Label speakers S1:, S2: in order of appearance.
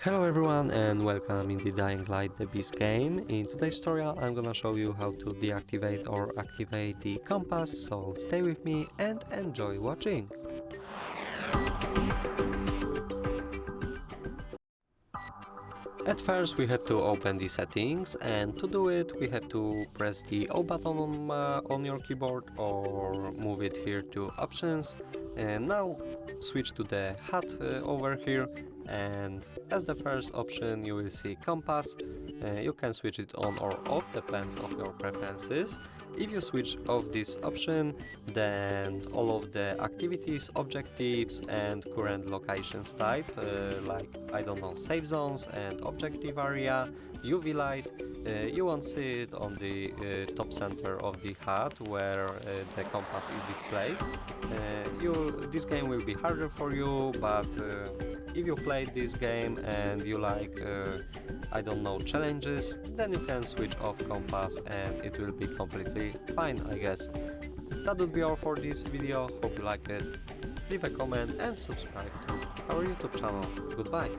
S1: Hello everyone and welcome in the Dying Light the Beast game. In today's tutorial I'm gonna show you how to deactivate or activate the compass, so stay with me and enjoy watching. At first we have to open the settings, and to do it we have to press the O button on your keyboard or move it here to options, and now switch to the HUD over here, and as the first option you will see compass. You can switch it on or off, depends on your preferences. If you switch off this option, then all of the activities, objectives and current locations type, like I don't know, save zones and objective area, UV light, you won't see it on the top center of the HUD where the compass is displayed. This game will be harder for you, but if you played this game and you like I don't know, challenges, then you can switch off compass and it will be completely fine, I guess. That would be all for this video. Hope you like it. Leave a comment and subscribe to our YouTube channel. Goodbye.